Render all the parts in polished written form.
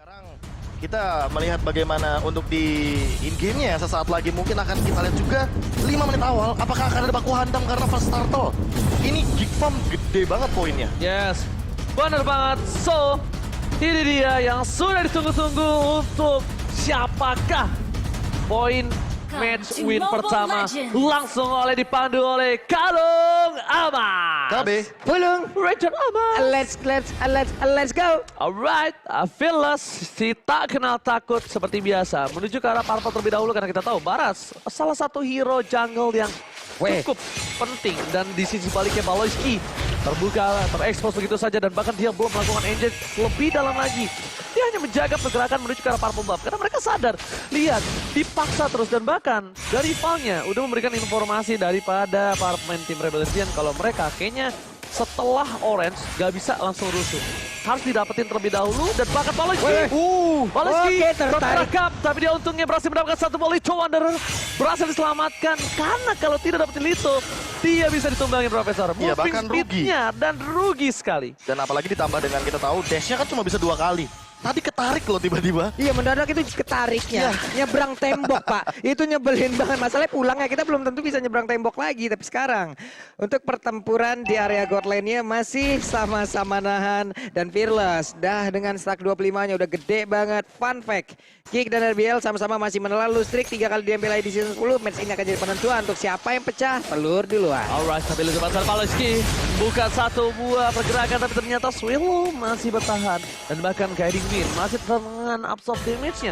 Sekarang kita melihat bagaimana untuk di in-game-nya sesaat lagi mungkin akan kita lihat juga 5 menit awal apakah akan ada baku hantam karena first turtle. Ini Geek Farm gede banget poinnya. Yes, benar banget. So, ini dia yang sudah ditunggu-tunggu untuk siapakah poin match win pertama langsung dipandu oleh Kalung Amas. KB. Pulung. Richard Amas. Let's go. Alright, Fearless si tak kenal takut seperti biasa menuju ke arah Purple terlebih dahulu karena kita tahu Baras salah satu hero jungle yang cukup penting dan di sisi baliknya Baloyski terbuka, terekspos begitu saja dan bahkan dia belum melakukan engage lebih dalam lagi. Dia hanya menjaga pergerakan menuju ke arah Purple Buff karena mereka sadar, lihat, dipaksa terus dan bahkan dari rivalnya udah memberikan informasi daripada para pemain tim Rebellion kalau mereka kayaknya setelah Orange gak bisa langsung rusuh. Harus didapetin terlebih dahulu dan bahkan Baloyski. Baloyski tertangkap tapi dia untungnya berhasil mendapatkan satu volley. Wanderer berhasil diselamatkan karena kalau tidak dapetin Lito dia bisa ditumbangin Profesor. Iya, bahkan rugi. Dan rugi sekali. Dan apalagi ditambah dengan kita tahu dash-nya kan cuma bisa 2 kali. Tadi ketarik loh tiba-tiba. Iya mendadak itu ketariknya. Nyebrang tembok Pak. Itu nyebelin banget. Masalahnya pulangnya kita belum tentu bisa nyebrang tembok lagi. Tapi sekarang untuk pertempuran di area god lane-nya masih sama-sama nahan. Dan Fearless dah dengan stack 25-nya udah gede banget. Fun fact, Kick dan RBL sama-sama masih menelan loose streak 3 kali diambil lagi di season 10. Match ini akan jadi penentuan untuk siapa yang pecah telur duluan. Alright, sambil itu pasar Baloyski buka satu buah pergerakan tapi ternyata Swillow masih bertahan dan bahkan guiding win masih dengan absorb damage-nya.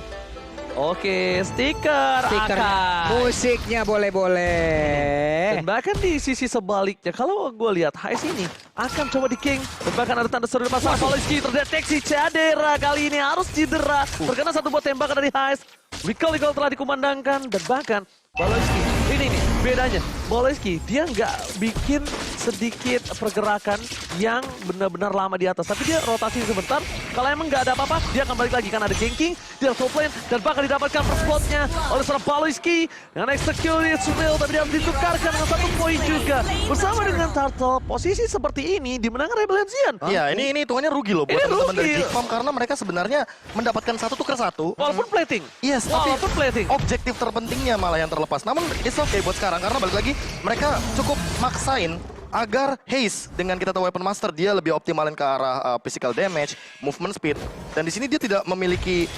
Oke, stiker akan. Musiknya boleh-boleh. Dan bahkan di sisi sebaliknya, kalau gue lihat HS ini akan coba di King. Dan bahkan ada tanda seru di pasar Baloyski terdeteksi cedera kali ini harus cedera. Terkena satu buah tembakan dari HS. Recall telah dikumandangkan dan bahkan Baloyski ini nih bedanya. Baloyski dia nggak bikin sedikit pergerakan yang benar-benar lama di atas, tapi dia rotasi sebentar. Kalau emang nggak ada apa-apa, dia akan balik lagi karena ada ganking, dia top lane dan bahkan didapatkan first spotnya oleh seorang Baloyski dengan execute Swill, tapi dia ditukarkan dengan satu poin juga bersama dengan Turtle. Posisi seperti ini dimenangkan Rebellion. Iya, ini hitungannya rugi loh buat teman-teman dari Geek Farm karena mereka sebenarnya mendapatkan satu tuker satu. Walaupun plating. Yes, tapi objektif terpentingnya malah yang terlepas. Namun it's okay buat sekarang karena balik lagi mereka cukup maksain agar Haze dengan kita tahu Weapon Master dia lebih optimalin ke arah physical damage, movement speed, dan di sini dia tidak memiliki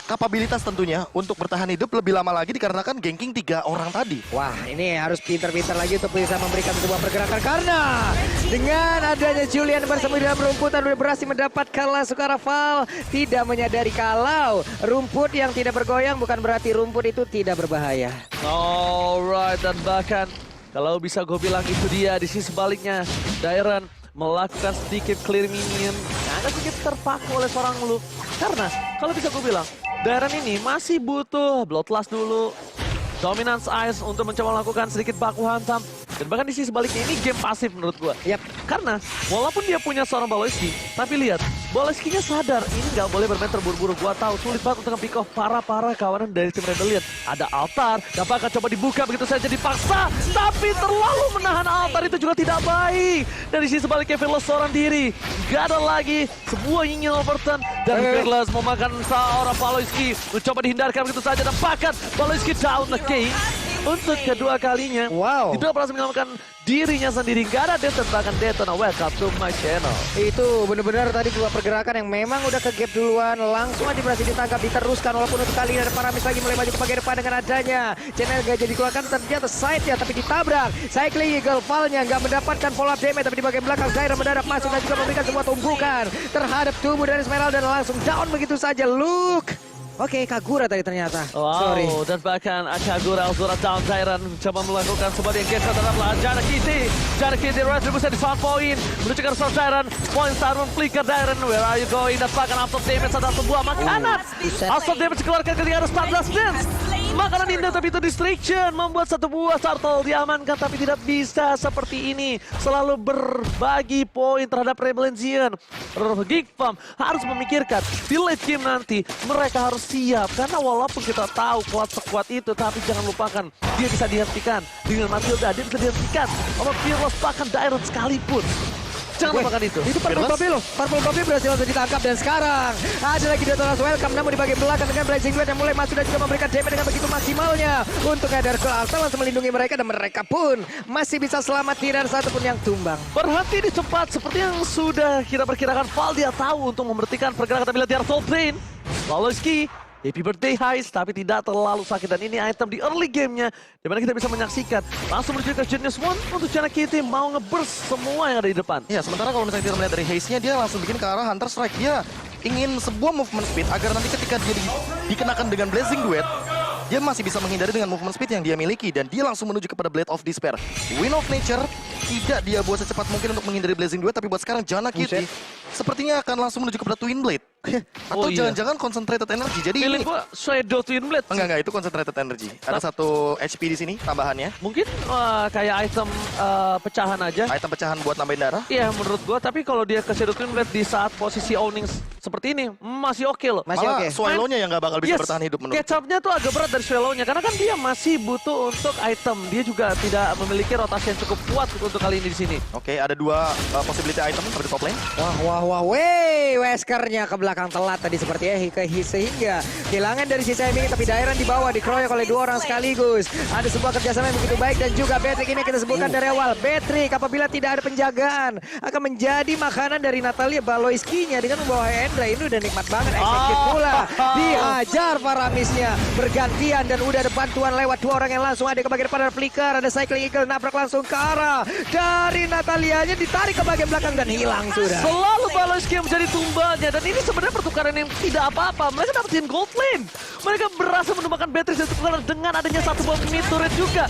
kapabilitas tentunya untuk bertahan hidup lebih lama lagi dikarenakan ganking 3 orang tadi. Wah, ini harus pintar-pintar lagi untuk bisa memberikan sebuah pergerakan karena dengan adanya Julian bersama di dalam rumputan udah berhasil mendapatkan Lasukara Val. Tidak menyadari kalau rumput yang tidak bergoyang bukan berarti rumput itu tidak berbahaya. Alright, dan bahkan kalau bisa gue bilang itu dia di sisi sebaliknya. Dairon melakukan sedikit clear minion. Agak sedikit terpaku oleh seorang Luke. Karena kalau bisa gue bilang, Dairon ini masih butuh Bloodlust dulu. Dominance Ice untuk mencoba melakukan sedikit baku hantam. Dan bahkan di sisi sebaliknya ini game pasif menurut gue. Karena walaupun dia punya seorang Baloyski, tapi lihat, Baloyski-nya sadar ini nggak boleh bermain terburu-buru. Gua tahu sulit banget untuk pick off para kawanan dari tim Rebellion. Ada altar, dan bahkan coba dibuka begitu saja dipaksa, tapi terlalu menahan altar itu juga tidak baik. Dari sisi sebaliknya Fearless seorang diri, gak ada lagi sebuah ingin overturn dan Fearless memakan seorang Baloyski, mencoba dihindarkan begitu saja dan bahkan Baloyski down again. Untuk kedua kalinya, dia berhasil menyelamatkan dirinya sendiri. Gak ada Deton, bahkan Deton, welcome to my channel. Itu benar-benar tadi dua pergerakan yang memang udah ke gap duluan. Langsung aja berhasil ditangkap, diteruskan. Walaupun untuk kali ini ada Paramis lagi mulai maju ke bagian depan dengan adanya channel gak jadi keluarkan ternyata side-nya, tapi ditabrak. Cycling Eagle Fall-nya gak mendapatkan follow up damage, tapi di bagian belakang Zyra mendadak masuk dan juga memberikan sebuah tumpukan terhadap tubuh dari Esmeralda dan langsung down begitu saja. Luke. Oke, Kagura tadi ternyata. Sorry. Dan bahkan Kagura, Azura down, Zyran mencoba melakukan sebuah engage terhadap Jana Kitty. Jana Kitty retribusi di sound point. Menuju ke arah Zyran. Point star memflicker Zyran. Where are you going? Dan bahkan absorb damage ada sebuah makanan. Absorb damage dikeluarkan ketika harus Stardust Dance. Makanan indah tapi itu distraction. Membuat satu buah turtle diamankan tapi tidak bisa seperti ini. Selalu berbagi poin terhadap Rebellion. Geek Farm harus memikirkan di late game nanti mereka harus siap karena walaupun kita tahu kuat sekuat itu tapi jangan lupakan dia bisa dihentikan dengan Matilda, dia bisa dihentikan sama Fearless bahkan Dairon sekalipun. Jangan lupakan itu. Itu Purple Puppy loh. Purple Puppy berhasil langsung ditangkap dan sekarang ada lagi Detona's Welcome namun di bagian belakang dengan Blazing Duet yang mulai masuk dan juga memberikan damage dengan begitu maksimalnya untuk Eder Cool Altar langsung melindungi mereka dan mereka pun masih bisa selamat, tidak ada satupun yang tumbang. Berhenti di tempat seperti yang sudah kita perkirakan. Val dia tahu untuk memberhentikan pergerakan, tapi lihat di arah Soul Plane. Laloski, happy birthday Heist, tapi tidak terlalu sakit. Dan ini item di early gamenya, dimana kita bisa menyaksikan. Langsung menuju ke Genius One untuk Chana Kitty mau nge-burst semua yang ada di depan. Ya, sementara kalau misalnya kita melihat dari haze-nya, dia langsung bikin ke arah Hunter Strike. Dia ingin sebuah movement speed agar nanti ketika dia dikenakan dengan Blazing Duet, dia masih bisa menghindari dengan movement speed yang dia miliki. Dan dia langsung menuju kepada Blade of Despair. Wind of Nature tidak dia buat secepat mungkin untuk menghindari Blazing Duet, tapi buat sekarang Chana Kitty sepertinya akan langsung menuju kepada Twin Blade. Atau jangan-jangan Concentrated Energy. Jadi Feeling ini gua Shadow Twin Blade. enggak, itu Concentrated Energy. Ada satu HP di sini tambahannya. Mungkin kayak item pecahan aja. Item pecahan buat nambahin darah. Iya menurut gua, tapi kalau dia ke Shadow Twin Blade di saat posisi owning seperti ini, masih oke loh. Masih Malah oke. Swallow-nya yang nggak bakal bisa bertahan hidup menurut. Kecapnya tuh agak berat dari Swallow-nya, karena kan dia masih butuh untuk item. Dia juga tidak memiliki rotasi yang cukup kuat untuk kali ini di sini. Oke, ada dua possibility item seperti top lane. Wah, Weskernya ke belakang telat tadi sepertinya sehingga kehilangan dari sisa ini, tapi Dairon di bawah dikeroyok oleh dua orang sekaligus. Ada sebuah kerjasama yang begitu baik dan juga Betrick ini kita sebutkan dari awal. Betrick apabila tidak ada penjagaan akan menjadi makanan dari Natalia Baloiskinya dengan membawa Hendra. Ini udah nikmat banget, efektif pula. Dihajar Faramisnya bergantian dan udah ada bantuan lewat dua orang yang langsung ada ke bagian pada Flicker. Ada Cycling Eagle nabrak langsung ke arah dari Natalianya, ditarik ke bagian belakang dan hilang sudah. Selalu Baloiski yang menjadi tumbalnya, dan ini sebenarnya pertukaran yang tidak apa-apa. Mereka dapetin gold lane. Mereka berhasil menumbangkan Beatrice dan Tukular dengan adanya satu bom mid turret juga.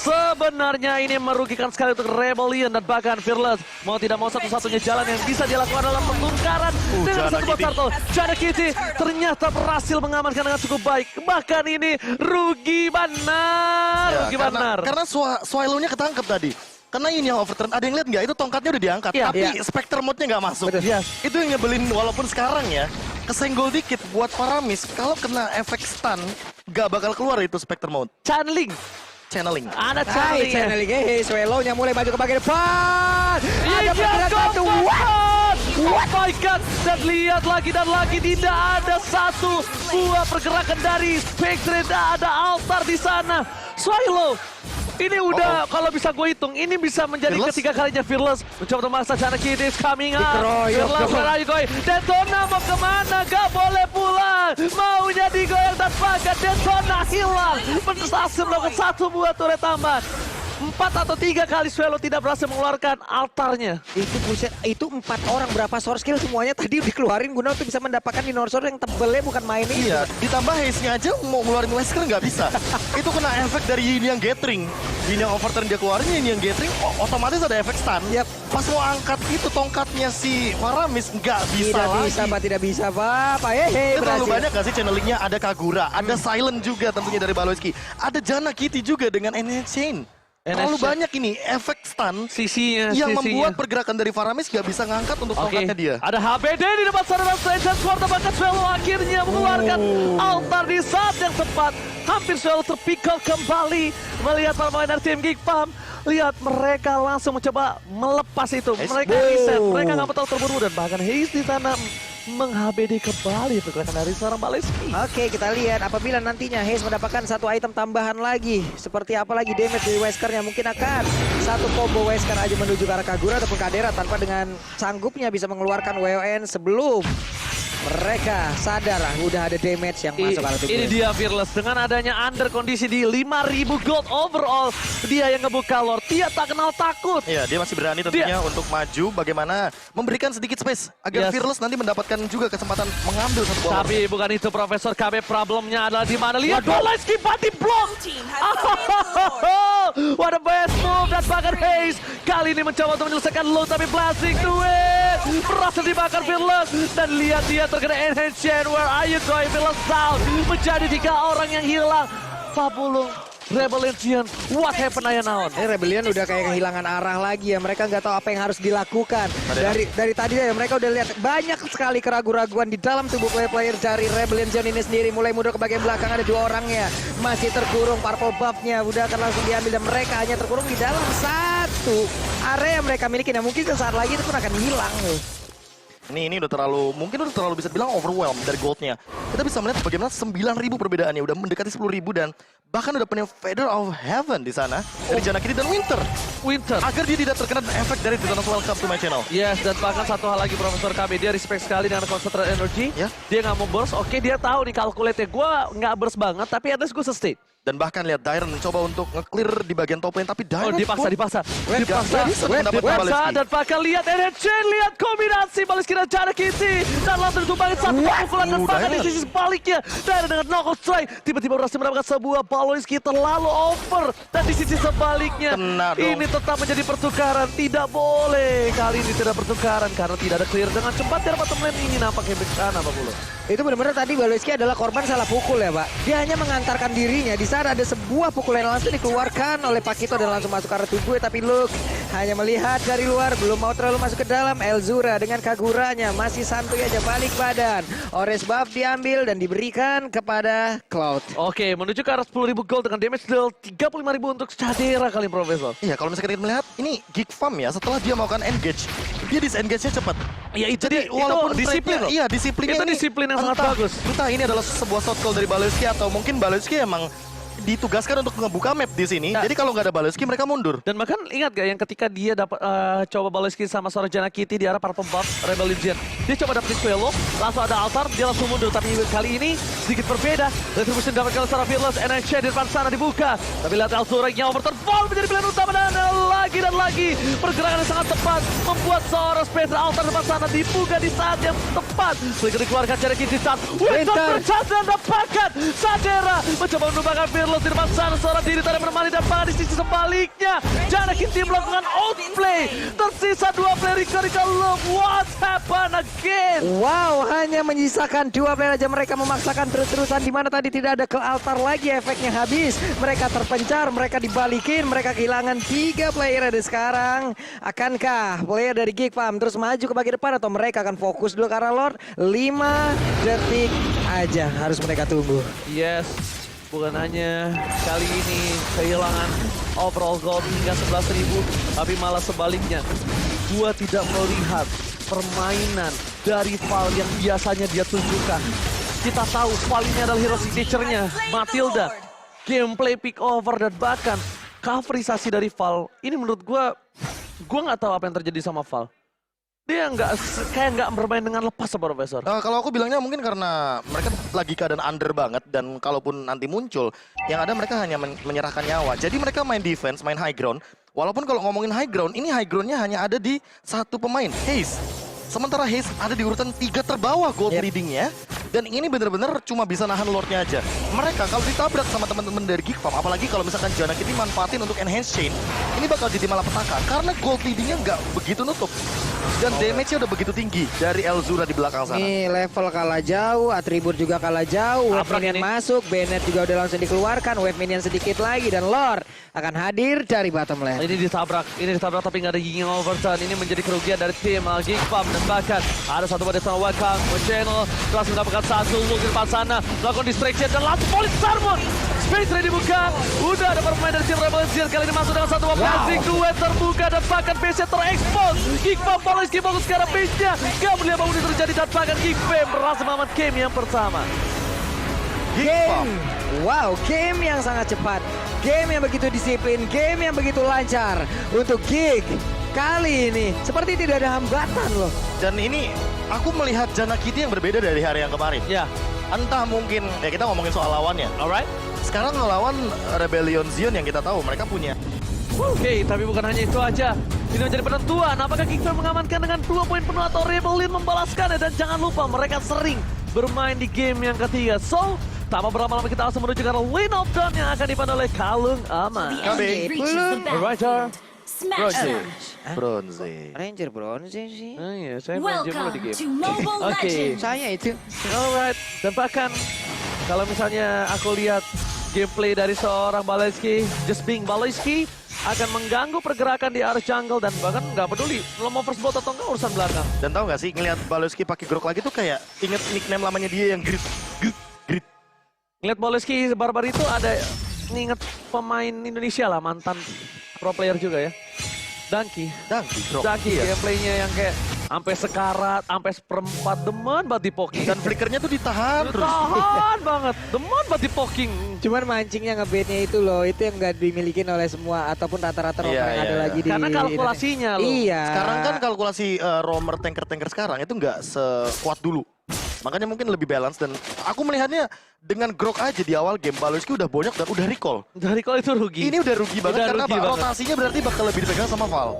Sebenarnya ini merugikan sekali untuk Rebellion dan bahkan Fearless. Mau tidak mau satu-satunya jalan yang bisa dilakukan adalah pertukaran dengan satu buah turtle. Chana Kitty ternyata berhasil mengamankan dengan cukup baik. Bahkan ini rugi benar. Rugi benar. Karena Swallow-nya ketangkep tadi. Karena ini yang overturn, ada yang lihat nggak? Itu tongkatnya udah diangkat, tapi Spectre mode-nya nggak masuk. Itu yang nyebelin, walaupun sekarang ya, kesenggol dikit buat Faramis. Kalau kena efek stun, nggak bakal keluar itu Spectre mode. Channeling. Ada channeling. Swallow-nya mulai maju ke bagian depan. Ada pergerakan tuh. Oh my god, dan lihat lagi dan lagi tidak ada satu buah pergerakan dari Spectre, ada altar di sana. Swallow. Ini udah, kalau bisa gue hitung, ini bisa menjadi ketiga kalinya Fearless mencoba memaksa Chana Kitty is coming up. Fearless, where are you going? Detona mau kemana? Gak boleh pulang. Maunya digoyang dan bagat. Detona hilang. Berhasil melakukan satu buah turret tambahan. 4 atau 3 kali Swallow tidak berhasil mengeluarkan altarnya. Itu buset, itu 4 orang berapa source skill semuanya tadi dikeluarin guna untuk bisa mendapatkan dinosaur yang tebelnya bukan main ini. Iya, ditambah haze-nya aja mau ngeluarin Wesker nggak bisa. Itu kena efek dari Yin yang Gathering. Yin yang overturn dia keluarin, Yin yang Gathering otomatis ada efek stun. Pas mau angkat itu tongkatnya si Faramis nggak bisa Tidak bisa Pak. Itu terlalu banyak gak sih channelingnya? Ada Kagura, ada Silent juga tentunya dari Baloiski. Ada Chana Kitty juga dengan Energy Chain. Terlalu banyak ini efek stun yang membuat pergerakan dari Faramis gak bisa ngangkat untuk tongkatnya dia. Ada HBD di depan sana, Strange Sword, bahkan Swallow akhirnya mengeluarkan altar di saat yang tepat. Hampir Swallow terpikul kembali melihat para pemain dari tim Geek Farm. Lihat mereka langsung mencoba melepas itu. Mereka reset, mereka gak mau terburu dan bahkan Haze di sana meng-HBD kembali pergerakan dari seorang Baloiski. Oke, kita lihat apabila nantinya Haze mendapatkan satu item tambahan lagi. Seperti apa lagi damage dari Weskernya. Mungkin akan satu combo Wesker aja menuju ke arah Kagura ataupun Kadera tanpa dengan sanggupnya bisa mengeluarkan WON sebelum mereka sadar udah ada damage yang masuk ke Ini dia Fearless dengan adanya under kondisi di 5.000 gold overall. Dia yang ngebuka lore, dia tak kenal takut. Iya, dia masih berani tentunya untuk maju bagaimana memberikan sedikit space agar Fearless nanti mendapatkan juga kesempatan mengambil satu bola. Tapi bukan itu Profesor KB, problemnya adalah di mana. Lihat Baloiski body block. What a best move dan bahkan Haze kali ini mencoba untuk menyelesaikan low, tapi blasting to it. Berhasil dibakar Fearless dan lihat dia terkena enhance. Where are you going? Fearless down. Menjadi 3 orang yang hilang. Fabulung. Rebellion, what happened Ayah Naon? Rebellion udah kayak kehilangan arah lagi ya. Mereka nggak tahu apa yang harus dilakukan. Dari tadi ya mereka udah lihat banyak sekali keraguan-raguan di dalam tubuh player dari Rebellion Zone ini sendiri. Mulai mundur ke bagian belakang, ada 2 orangnya masih terkurung. Purple buff-nya udah akan langsung diambil dan mereka hanya terkurung di dalam satu satu area yang mereka miliki. Nah mungkin sesaat lagi itu pun akan hilang loh. Ini udah terlalu, mungkin udah terlalu bisa bilang overwhelm dari goldnya. Kita bisa melihat bagaimana 9.000 perbedaannya, udah mendekati 10.000 dan bahkan udah punya Feather of Heaven di sana dari Janakity dan Winter. Agar dia tidak terkena efek dari Titanus Welcome to my channel. Yes, dan bahkan satu hal lagi Profesor KB, dia respect sekali dengan concentrate energy. Ya. Dia nggak mau burst, oke dia tahu nih calculate-nya gue nggak burst banget, tapi at least gue sustain. Dan bahkan lihat Dairon mencoba untuk nge-clear di bagian top lane, tapi Dairon Dipaksa. mendapat Baleski. Dan bahkan lihat energy, lihat kombinasi Baleski dan Janakity. Dan langsung ditumbangin satu pukulan dan bahkan di sisi sebaliknya. Dairon dengan knockout strike, tiba-tiba berhasil mendapatkan sebuah Baleski terlalu over. Dan di sisi sebaliknya, Kena dong. ini tetap menjadi pertukaran. Tidak boleh, kali ini tidak pertukaran karena tidak ada clear dengan cepat. Dari bottom lane ini nampaknya bencana Pak Bulu. Itu benar-benar tadi Baleski adalah korban salah pukul ya Pak. Dia hanya mengantarkan dirinya. Di saat ada sebuah pukulan yang langsung dikeluarkan oleh Pakito dan langsung masuk ke arah tubuh. Tapi Luke hanya melihat dari luar, belum mau terlalu masuk ke dalam. Elzura dengan Kaguranya masih santuy aja balik badan. Orange buff diambil dan diberikan kepada Cloud. Oke, menuju ke arah 10.000 gold dengan damage deal 35.000 untuk Cadera kali ini, Profesor. Iya, kalau misalkan kita melihat, ini Geek Farm ya, setelah dia melakukan engage, dia disengage-nya cepat. Ya itu Jadi itu walaupun disiplin trade-nya- loh. Iya, disiplinnya Itu ini disiplin yang sangat bagus. Entah ini adalah sebuah shot call dari Baleski atau mungkin Baleski emang ditugaskan untuk ngebuka map di sini. Nah. Jadi kalau nggak ada Baleski mereka mundur. Dan bahkan ingat gak yang ketika dia dapat coba Baleski sama seorang Janakity di arah para pembuff Rebel Legion. Dia coba dapetin Quello, langsung ada altar, dia langsung mundur. Tapi kali ini sedikit berbeda. Retribution dapatkan secara fearless, NHC di depan sana dibuka. Tapi lihat Elzura yang overturn, Fall menjadi pilihan utama dan lagi pergerakan yang sangat tepat membuat seorang Spectre altar depan sana dibuka di saat yang tepat. Flicker dikeluarkan Janakity saat Winter berchance dan dapatkan Cadera mencoba menumbangkan fearless di depan sana, seorang diri tadi menemani dan bahkan di sisi sebaliknya Janakity melakukan outplay. Tersisa 2 player Rika Love. What happened again? Wow, hanya menyisakan 2 player aja, mereka memaksakan terus-terusan di mana tadi tidak ada ke altar lagi, efeknya habis. Mereka terpencar, mereka dibalikin, mereka kehilangan 3 player dari sekarang. Akankah player dari Geek Farm terus maju ke bagian depan atau mereka akan fokus dulu ke arah Lord? 5 detik aja harus mereka tunggu. Yes, bukan hanya kali ini kehilangan overall gold hingga 11.000, tapi malah sebaliknya. Gua tidak melihat permainan dari Val yang biasanya dia tunjukkan. Kita tahu Val ini adalah hero signature-nya, Matilda. Gameplay pick over dan bahkan coverisasi dari Val. Ini menurut gua nggak tahu apa yang terjadi sama Val. Dia kayak nggak bermain dengan lepas sama Profesor. Kalau aku bilangnya mungkin karena mereka lagi keadaan under banget dan kalaupun nanti muncul, yang ada mereka hanya menyerahkan nyawa. Jadi mereka main defense, main high ground. Walaupun kalau ngomongin high ground, ini high groundnya hanya ada di satu pemain, Haze. Sementara Haze ada di urutan 3 terbawah gold leadingnya. Dan ini benar-benar cuma bisa nahan Lordnya aja. Mereka kalau ditabrak sama teman-teman dari Geek Farm, apalagi kalau misalkan Janakity manfaatin untuk enhance chain, ini bakal jadi malapetaka karena gold leadingnya nggak begitu nutup. Dan damage-nya udah begitu tinggi dari Elzura di belakang sana. Nih level kalah jauh, atribut juga kalah jauh, wave Tabrak minion ini. masuk, Bennett juga udah langsung dikeluarkan, wave minion sedikit lagi dan Lord akan hadir dari bottom lane. Ini ditabrak tapi nggak ada gigi overturn. Ini menjadi kerugian dari tim Geek Farm dan bahkan ada satu pada sana Welcome Channel langsung mendapatkan satu look di depan sana, melakukan distraction dan langsung Police Sarmon. Space ready dibuka, udah ada permain dari tim Rebel Legion kali ini masuk dengan satu blazing duet terbuka dan bahkan base-nya terekspos. Geek Farm Baleski fokus ke arah base-nya, gak melihat apa yang terjadi dan bahkan Geek Farm berhasil mengamat game yang pertama. Game, wow, game yang sangat cepat, game yang begitu disiplin, game yang begitu lancar untuk Geek. Kali ini seperti tidak ada hambatan loh. Dan ini aku melihat Janakity yang berbeda dari hari yang kemarin. Ya, Entah mungkin, ya kita ngomongin soal lawannya. alright. Sekarang ngelawan Rebellion Zion yang kita tahu mereka punya. Oke, tapi bukan hanya itu aja. Ini menjadi penentuan. Apakah Geek Farm mengamankan dengan 2 poin penuh atau Rebellion membalaskannya? Dan jangan lupa mereka sering bermain di game yang ketiga. So, tanpa berlama-lama kita langsung menuju ke lane of dawn yang akan dipandu oleh Kalung Aman. Writer. Bronze. Bronze. Ranger bronze sih. Oh iya, saya main game dulu di Welcome game. to Mobile Oke. Legends. Saya itu. Alright, dan bahkan kalau misalnya aku lihat gameplay dari seorang Baleski, Just Being Baleski akan mengganggu pergerakan di arah jungle dan bahkan nggak peduli lo mau first blood atau enggak urusan belakang. Dan tahu nggak sih ngelihat Baleski pakai grok lagi tuh kayak inget nickname lamanya dia yang grit. Ngeliat Baleski Barbar itu ada nginget pemain Indonesia lah, mantan pro player juga ya. Dangki. Drop. Dangki Iya. gameplaynya yang kayak sampai sekarat, sampai seperempat, demen banget di poking. Dan flickernya tuh ditahan terus. Tahan banget, demen banget di poking. Cuman mancingnya nge-baitnya itu loh, itu yang nggak dimiliki oleh semua ataupun rata-rata romer Iya, yang ada iya, lagi iya. di Karena kalkulasinya loh. Iya. Sekarang kan kalkulasi roamer tanker-tanker sekarang itu nggak sekuat dulu. Makanya mungkin lebih balance dan aku melihatnya dengan grok aja di awal game Baloyski udah bonyok dan udah recall. Dari kalau itu rugi. Ini udah rugi banget Udah karena rugi apa? banget. Rotasinya berarti bakal lebih dipegang sama Val.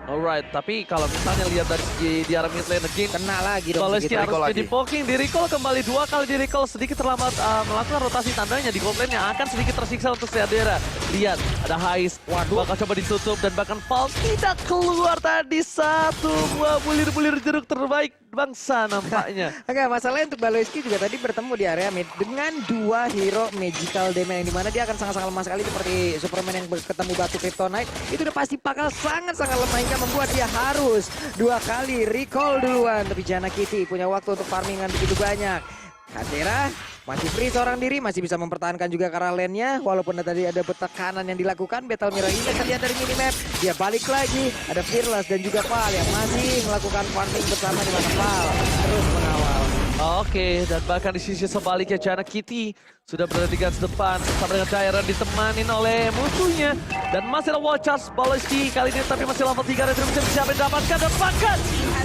Alright, tapi kalau misalnya lihat dari segi di arah mid lane again, Kena lagi dong Baloyski segitu. harus recall jadi lagi. poking, di recall kembali 2 kali di recall, sedikit terlambat melakukan rotasi tandanya di gold lane yang akan sedikit tersiksa untuk Sadera. Lihat, ada Hais, bakal coba ditutup dan bahkan Paul tidak keluar tadi satu buah bulir-bulir jeruk terbaik bangsa nampaknya. Enggak, masalahnya untuk Baloyski juga tadi bertemu di area mid dengan 2 hero magical damage yang dimana dia akan sangat-sangat lemah sekali seperti Superman yang ketemu batu Kryptonite. Itu udah pasti bakal sangat-sangat lemah hingga membuat dia harus 2 kali recall duluan. Tapi Jana Kitty punya waktu untuk farmingan begitu banyak. Kadera masih free seorang diri, masih bisa mempertahankan juga ke arah lane-nya. Walaupun tadi ada tekanan yang dilakukan, Battle Mirror ini terlihat dari minimap. Dia balik lagi, ada Fearless dan juga Val yang masih melakukan farming bersama di mana Val terus mengawal. Oke, dan bahkan di sisi sebaliknya Jana Kitty sudah berada di garis depan bersama dengan Dairon ditemanin oleh musuhnya. Dan masih ada Watchers Baloyski kali ini tapi masih level 3 Retribution siapa yang dapatkan dan bahkan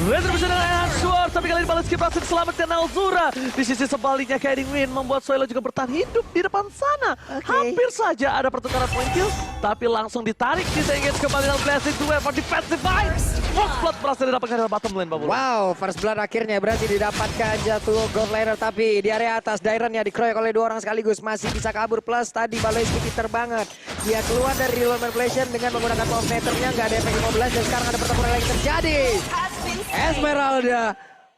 Retribution dengan Enhanced Sword tapi kali ini Baloyski berhasil selamatkan Alzura. Di sisi sebaliknya Kaiding Win membuat Soilo juga bertahan hidup di depan sana. Hampir saja ada pertukaran point kill tapi langsung ditarik bisa engage kembali dalam Blessing to Weapon Defensive Vibes. First Blood berhasil didapatkan dari bottom lane Babu. Wow, First Blood akhirnya berhasil didapatkan jatuh gold laner tapi di area atas Dairon ya dikeroyok oleh 2 orang sekaligus masih bisa kabur plus tadi Baloyski pinter banget. Dia keluar dari reload manipulation dengan menggunakan power meternya nggak ada efek 15 dan sekarang ada pertempuran lagi terjadi. Esmeralda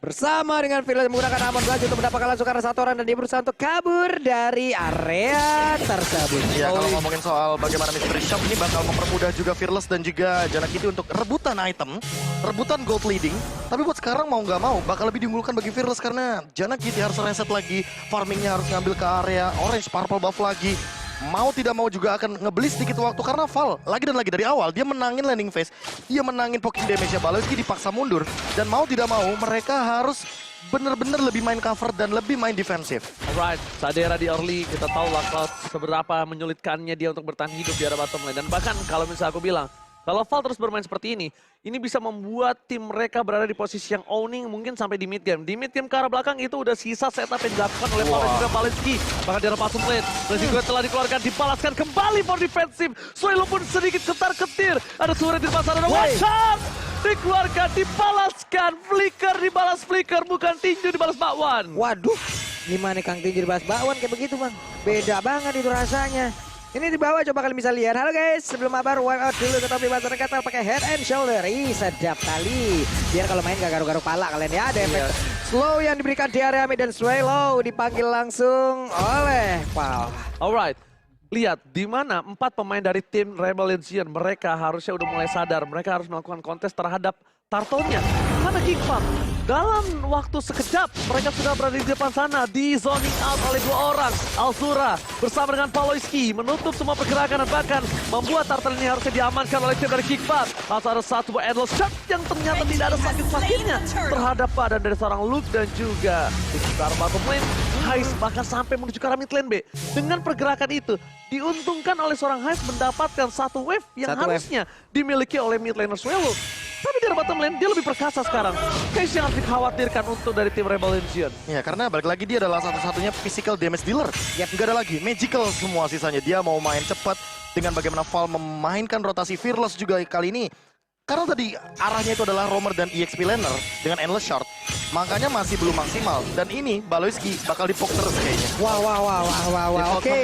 bersama dengan Fearless menggunakan Amon Blast untuk mendapatkan langsung karena satu orang dan dia berusaha untuk kabur dari area tersebut. Ya kalau ngomongin soal bagaimana Mystery Shop ini bakal mempermudah juga Fearless dan juga Jana Kitty untuk rebutan item, rebutan gold leading. Tapi buat sekarang mau nggak mau bakal lebih diunggulkan bagi Fearless karena Jana Kitty harus reset lagi, farmingnya harus ngambil ke area orange purple buff lagi. Mau tidak mau juga akan ngebeli sedikit waktu karena Val lagi dan lagi dari awal dia menangin landing phase, dia menangin poking damage-nya Baloyski dipaksa mundur dan mau tidak mau mereka harus bener-bener lebih main cover dan lebih main defensif. Alright, Sadera di early kita tahu lah seberapa menyulitkannya dia untuk bertahan hidup di arah bottom lane dan bahkan kalau misalnya aku bilang kalau Val terus bermain seperti ini bisa membuat tim mereka berada di posisi yang owning mungkin sampai di mid game. Di mid game ke arah belakang itu udah sisa setup yang dilakukan oleh Paul dan juga Baloyski. Bahkan di arah bottom lane, Blessing juga telah dikeluarkan, dibalaskan kembali for defensif. Soilo pun sedikit ketar-ketir. Ada turret di depan sana, ada one shot! Dikeluarkan, dibalaskan, flicker dibalas flicker, bukan tinju dibalas bakwan. Waduh, gimana Kang Tinju dibahas bakwan kayak begitu bang? Beda banget itu rasanya. Ini di bawah coba kalian bisa lihat. Halo guys, sebelum mabar wipe out dulu tetapi bahasa kata pakai head and shoulder. Ih, sedap kali. Biar kalau main gak garuk-garuk pala kalian ya. Ada efek slow yang diberikan di area mid dan Swallow dipanggil langsung oleh Paul. Alright, lihat di mana 4 pemain dari tim Rebel Legion mereka harusnya udah mulai sadar mereka harus melakukan kontes terhadap Tartonnya. Karena King Pump dalam waktu sekejap mereka sudah berada di depan sana di zoning out oleh 2 orang. Alzura bersama dengan Baloyski menutup semua pergerakan dan bahkan membuat Tartan ini harusnya diamankan oleh tim dari King Pump. Lalu ada satu buah endless shot yang ternyata tidak ada sakit-sakitnya terhadap badan dari seorang Luke dan juga di sekitar bottom lane. Hais bahkan sampai menuju ke arah mid lane B. Dengan pergerakan itu diuntungkan oleh seorang Hais mendapatkan satu wave yang harusnya dimiliki oleh mid laner Swallow. Tapi di bottom lane dia lebih perkasa sekarang. Case yang harus dikhawatirkan untuk dari tim Rebel Legion. Ya karena balik lagi dia adalah satu-satunya physical damage dealer. Ya nggak ada lagi magical semua sisanya. Dia mau main cepat dengan bagaimana Val memainkan rotasi Fearless juga kali ini. Karena tadi arahnya itu adalah roamer dan EXP laner dengan endless shard. Makanya masih belum maksimal. Dan ini Baloyski bakal dipok terus kayaknya. Wah. Oke.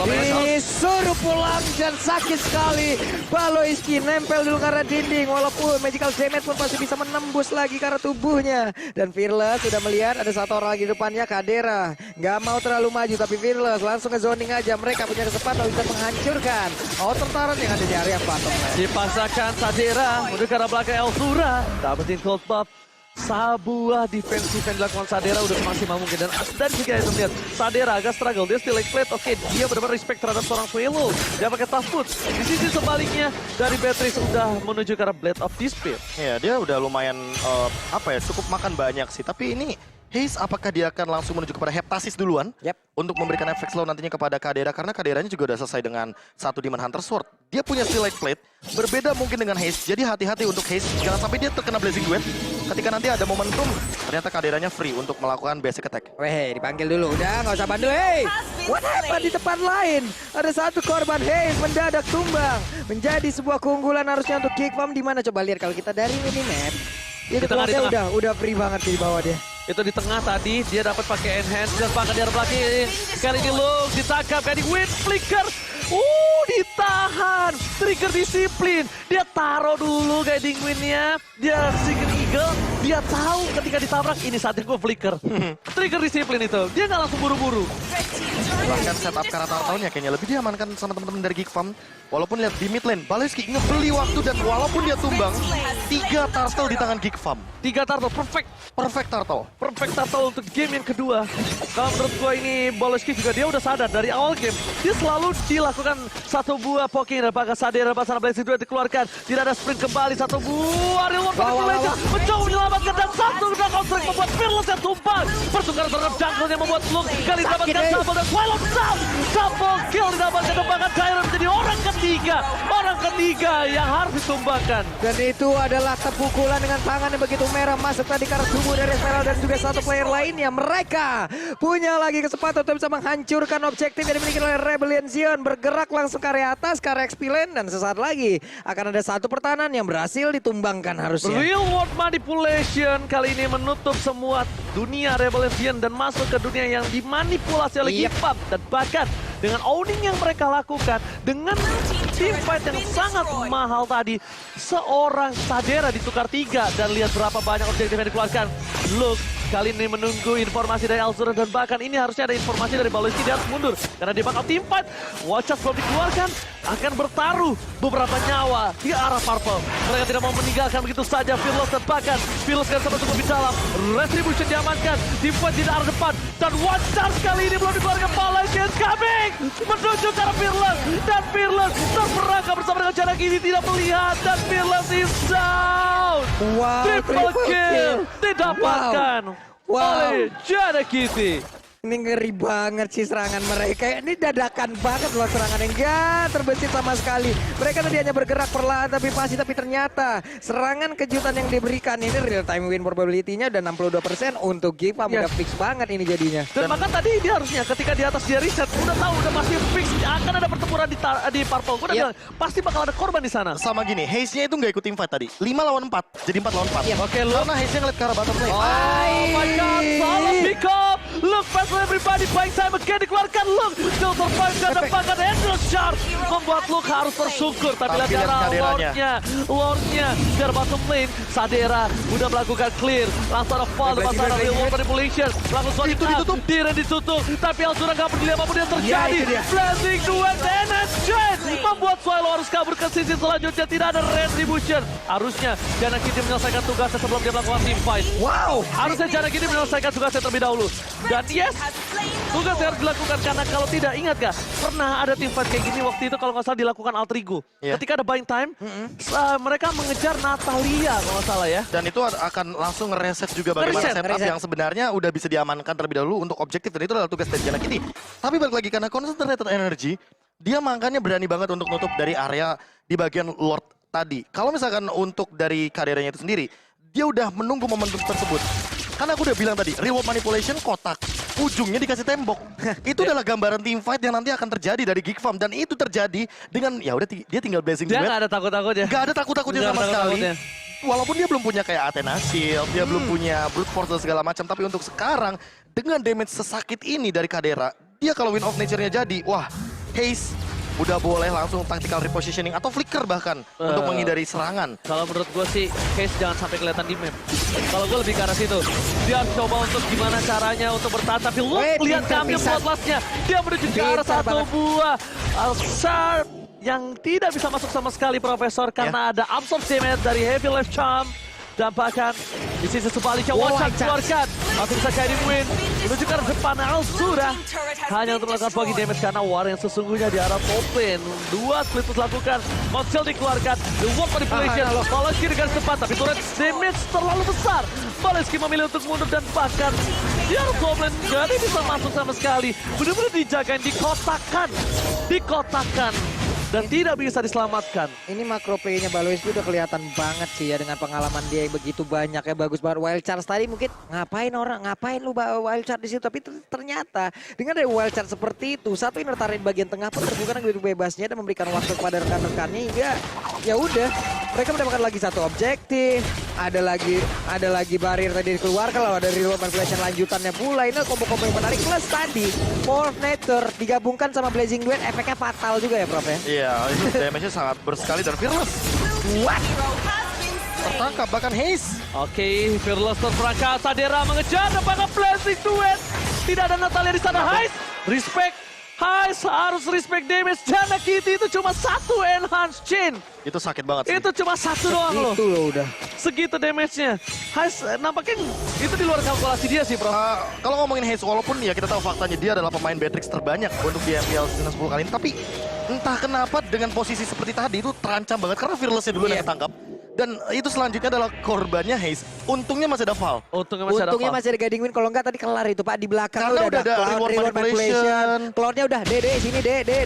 Disuruh pulang dan sakit sekali. Baloyski nempel dulu karena dinding. Walaupun magical damage pun masih bisa menembus lagi karena tubuhnya. Dan Fearless sudah melihat ada satu orang lagi di depannya, Kadera. Nggak mau terlalu maju tapi Fearless langsung ke zoning aja. Mereka punya kesempatan bisa menghancurkan outer turret yang ada di area bottom lane. Dipaksakan Sadera menuju ke arah belakang Alzura. Dapetin cold buff. sebuah defensif yang dilakukan Sadera udah semaksimal mungkin. Dan jika kita lihat, Sadera agak struggle, dia still like plate. Oke, dia benar-benar respect terhadap seorang Swallow. Dia pakai tough foot. Di sisi sebaliknya, dari Beatrice sudah menuju ke arah Blade of Despair. Ya, dia udah lumayan cukup makan banyak sih. Tapi ini Haze apakah dia akan langsung menuju kepada Heptasis duluan? Yep. Untuk memberikan efek slow nantinya kepada Kadera. Karena Kaderanya juga udah selesai dengan satu Demon Hunter Sword. Dia punya Steel Light Plate. Berbeda mungkin dengan Haze. Jadi hati-hati untuk Haze. Jangan sampai dia terkena Blazing Duet. Ketika nanti ada momentum, ternyata Kaderanya free untuk melakukan basic attack. Weh, dipanggil dulu. Udah, nggak usah bandel. Hey, what happened di tempat lain? Ada satu korban. Hey, mendadak tumbang. Menjadi sebuah keunggulan harusnya untuk Geek Farm. Di mana coba lihat kalau kita dari minimap. Itu Di tengah. udah free banget di bawah dia. Itu di tengah tadi, dia dapat pakai enhance dan bahkan dia belakang. Kali ini Lux ditangkap, kali Wind Flicker. Ditahan. Trigger disiplin. Dia taruh dulu guiding win-nya. Dia Single Eagle. Dia tahu ketika ditabrak, ini saatnya gue flicker. Trigger disiplin itu. Dia nggak langsung buru-buru. Bahkan setup karakter tahunnya kayaknya lebih diamankan sama teman-teman dari Geek Farm. Walaupun lihat di mid lane, Baleski ngebeli waktu dan walaupun dia tumbang, 3 turtle di tangan Geek Farm. 3 turtle, perfect. Perfect turtle. Perfect turtle untuk game yang kedua. Kalau menurut gue ini Baleski juga dia udah sadar dari awal game. Dia selalu dilakukan satu buah poking dan bahkan Sadera pasal Blazing Duet dikeluarkan. Tidak ada sprint kembali, satu buah Real World Manipulation mencoba menyelamatkan dan satu knockout strike membuat Fearless yang tumbang. Pertukaran terhadap jungle yang membuat Lux kali didapatkan double dan Swallow down. Double kill didapatkan dan bahkan Tyron menjadi orang ketiga yang harus ditumbangkan. Dan itu adalah pukulan dengan tangan yang begitu merah masuk tadi ke arah tubuh dari Esmeralda dan juga satu player lainnya. Mereka punya lagi kesempatan untuk bisa menghancurkan objektif yang dimiliki oleh Rebellion Zion. Bergerak langsung ke area atas, ke area XP lane, dan sesaat lagi akan ada satu pertahanan yang berhasil ditumbangkan harusnya. Real World Manipulation kali ini menutup semua dunia Rebellion Zion dan masuk ke dunia yang dimanipulasi oleh Geek Farm. Dan bahkan dengan owning yang mereka lakukan, dengan team fight yang sangat mahal tadi, seorang Sadera ditukar 3 dan lihat berapa banyak objektif yang dikeluarkan. Lux kali ini menunggu informasi dari Alzura dan bahkan ini harusnya ada informasi dari Baleski, dia harus mundur karena dia bakal team fight. Watch out belum dikeluarkan, akan bertaruh beberapa nyawa di arah Purple. Mereka tidak mau meninggalkan begitu saja Fearless dan bahkan Fearless kan sama cukup di dalam. Retribution diamankan, team fight di arah depan dan Watch Charge kali ini belum dikeluarkan. Baleski is coming menuju ke arah Fearless dan Fearless terperangkap bersama dengan jarak ini tidak melihat dan Fearless is down. Wow, Triple kill didapatkan oleh Jada Kitty. Ini ngeri banget sih serangan mereka. Ini dadakan banget loh serangan yang gak terbesit sama sekali. Mereka tadi hanya bergerak perlahan tapi pasti. Tapi ternyata serangan kejutan yang diberikan ini real time win probability-nya udah 62% untuk Geek Farm. Udah fix banget ini jadinya. Dan bahkan tadi dia harusnya ketika di atas dia riset udah tahu udah pasti fix akan ada pertempuran di Purple. Gue udah bilang pasti bakal ada korban di sana. Sama gini, Haze-nya itu nggak ikut team fight tadi. 5 lawan 4, jadi 4 lawan 4. Oke, Lux. Karena Haze-nya ngeliat ke arah bottom lane. Oh my god, salah pick up. Look, fast everybody, buying time again dikeluarkan Lux. Still survive dan dapatkan Endless Shard. Membuat Lux harus bersyukur. Tapi lihat darah Lordnya dari bottom lane. Sadera udah melakukan clear. Langsung ada fall depan sana Real World Manipulation. Langsung itu ditutup. Diren ditutup. Tapi Alzura gak peduli apapun yang terjadi. Blazing Duet NSJ membuat Swallow harus kabur ke sisi selanjutnya. Tidak ada Retribution. Harusnya Jana Kitty menyelesaikan tugasnya sebelum dia melakukan team fight. Wow. Harusnya Jana Kitty menyelesaikan tugasnya terlebih dahulu. Dan yes, tugas yang harus dilakukan karena kalau tidak, ingat gak? Pernah ada team fight kayak gini waktu itu kalau nggak salah dilakukan Alter Ego. Ketika ada buying time, mereka mengejar Natalia kalau nggak salah ya. Dan itu akan langsung ngereset juga bagaimana setup yang sebenarnya udah bisa diamankan terlebih dahulu untuk objektif. Dan itu adalah tugas dari Jana Kitty. Tapi balik lagi karena concentrated energy, dia makanya berani banget untuk nutup dari area di bagian Lord tadi. Kalau misalkan untuk dari karirnya itu sendiri, dia udah menunggu momentum tersebut. Karena aku udah bilang tadi, reward manipulation kotak, ujungnya dikasih tembok. Itu adalah gambaran team fight yang nanti akan terjadi dari Geek Farm. Dan itu terjadi dengan, ya udah dia tinggal Blazing Duet. Dia nggak ada takut-takutnya. Gak ada takut-takutnya sama sekali. Walaupun dia belum punya kayak Athena Shield, dia belum punya Brute Force dan segala macam. Tapi untuk sekarang, dengan damage sesakit ini dari Kadera, dia kalau Win of Nature-nya jadi, wah, Haze udah boleh langsung tactical repositioning atau flicker bahkan untuk menghindari serangan. Kalau menurut gue sih, Haze jangan sampai kelihatan di map. Kalau gue lebih ke arah situ. Dia coba untuk gimana caranya untuk bertahan. Tapi lu lihat kami bloodlust-nya. Dia menuju ke arah satu buah Sharp yang tidak bisa masuk sama sekali Profesor. Karena ada absorb damage dari Heavy Life Charm. Dan bahkan di sisi sebaliknya Wow, Watchan Watchan. keluarkan. Masih bisa guiding win. Menuju ke arah depan Alzura. Hanya untuk melakukan bagi damage karena war yang sesungguhnya di arah top lane. 2 split lakukan. Monsil dikeluarkan. The ward manipulation. Baleski dengan cepat tapi turret damage terlalu besar. Baleski memilih untuk mundur dan bahkan di arah top lane gak ada bisa masuk sama sekali. Benar-benar dijagain, dikotakan. Dikotakan. Dan tidak bisa diselamatkan. Ini makro play-nya Baloiski udah kelihatan banget sih ya dengan pengalaman dia yang begitu banyak ya, bagus banget. Wild Charge tadi mungkin ngapain lu bawa Wild Charge di situ, tapi ternyata dengan ada Wild Charge seperti itu, satu inner turret bagian tengah pun terbuka dengan begitu bebasnya dan memberikan waktu kepada rekan-rekannya hingga ya udah mereka mendapatkan lagi satu objektif. Ada lagi barrier tadi dikeluarkan, lalu ada reroll manipulation lanjutannya pula. Ini kombo-kombo yang menarik plus tadi Fourth Nature digabungkan sama Blazing Duet efeknya fatal juga ya Prof ya. Iya, itu damage-nya sangat bersekali dan Fearless. What? Tertangkap bahkan Haze. Oke, Fearless terperangkap. Sadera mengejar apakah Blazing Duet. Tidak ada Natalia di sana. Hais, respect. Hais harus respect damage. Jana Kitty itu cuma satu enhance chain. Itu sakit banget sih. Itu cuma satu doang loh. Itu loh udah. Segitu damage-nya. Hais nampaknya itu di luar kalkulasi dia sih, Bro. Kalau ngomongin Haze, walaupun ya kita tahu faktanya dia adalah pemain Beatrix terbanyak untuk di MPL season 10 kali ini. Tapi entah kenapa dengan posisi seperti tadi itu terancam banget. Karena Fearless-nya dulu yang ketangkap. Dan itu selanjutnya adalah korbannya Haze. Untungnya masih ada Val. Untungnya masih ada Untungnya Val. masih ada guiding win, kalau enggak tadi kelar itu Pak. Di belakang Karena udah udah ada reward manipulation. Cloud-nya udah dede sini dede.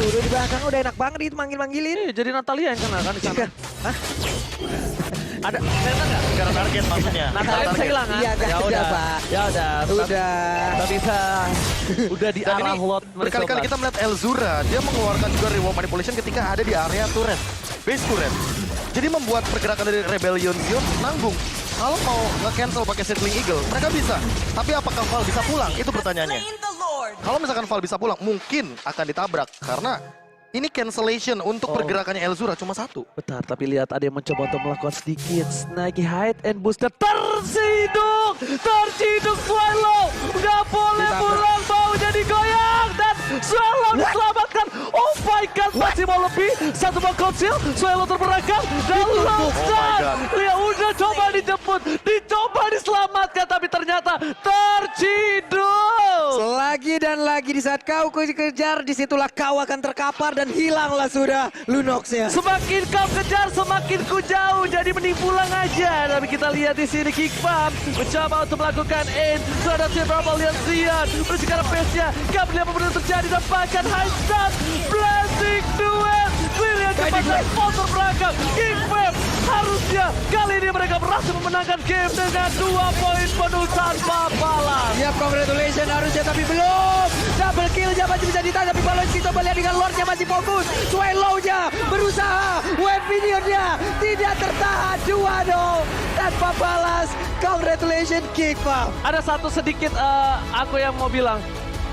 Udah di belakang udah enak banget itu manggil-manggilin. Jadi Natalia yang kena kan di sana. Hah? Ada ternyata nggak? Gara target maksudnya. Natalia bisa hilang kan? Iya, nggak Ya ada, udah, Pak. ya udah. Udah. Tapi bisa. Udah di Dan arah ini lot. berkali-kali kita melihat Elzura, dia mengeluarkan juga reward manipulation ketika ada di area turret, base turret. Jadi membuat pergerakan dari Rebellion Zion nanggung. Kalau mau nge-cancel pakai Circling Eagle, mereka bisa. Tapi apakah Val bisa pulang? Itu pertanyaannya. Kalau misalkan Val bisa pulang, mungkin akan ditabrak. Karena ini cancellation untuk pergerakannya Elzura cuma satu. Bentar, tapi lihat ada yang mencoba untuk melakukan sedikit snacky hide and booster. Terciduk Swallow. Nggak boleh pulang, baunya digoyang. Dan Swallow diselamatkan. Oh my God, masih mau lebih. Satu bang kecil, Swallow terperangkap. Dan Longstar. Lihat udah coba dijemput. Dicoba diselamatkan, tapi ternyata terciduk. Lagi dan lagi di saat kau kejar, disitulah kau akan terkapar dan hilanglah sudah Lunox-nya. Semakin kau kejar, semakin ku jauh. Jadi mending pulang aja. Tapi kita lihat di sini Kickbam mencoba untuk melakukan aim terhadap Bravo Lian Zion. Sekarang pace-nya gak melihat apa benar terjadi dan bahkan high start Blazing Duet. Clear cepat dan sponsor berangkat. Kickbam harusnya kali ini mereka berhasil memenangkan game dengan 2 poin penuh tanpa balas. Ya, congratulations harusnya tapi belum. Double kill-nya masih bisa ditahan tapi Baloiski coba lihat dengan Lord-nya masih fokus. Swallow-nya berusaha. Wave video-nya tidak tertahan. 2-0 tanpa balas. Congratulations Kickbam. Ada satu sedikit aku yang mau bilang.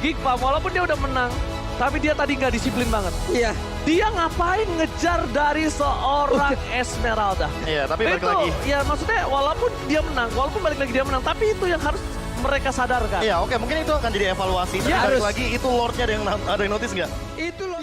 Kickbam walaupun dia udah menang, tapi dia tadi nggak disiplin banget. Iya. Dia ngapain ngejar dari seorang Esmeralda? Iya, tapi balik Itu, lagi. ya maksudnya walaupun dia menang, walaupun balik lagi dia menang, tapi itu yang harus mereka sadarkan. Iya, oke, mungkin itu akan jadi evaluasi. Tapi Ya, balik harus. lagi itu Lord-nya ada yang notice nggak? Itu loh.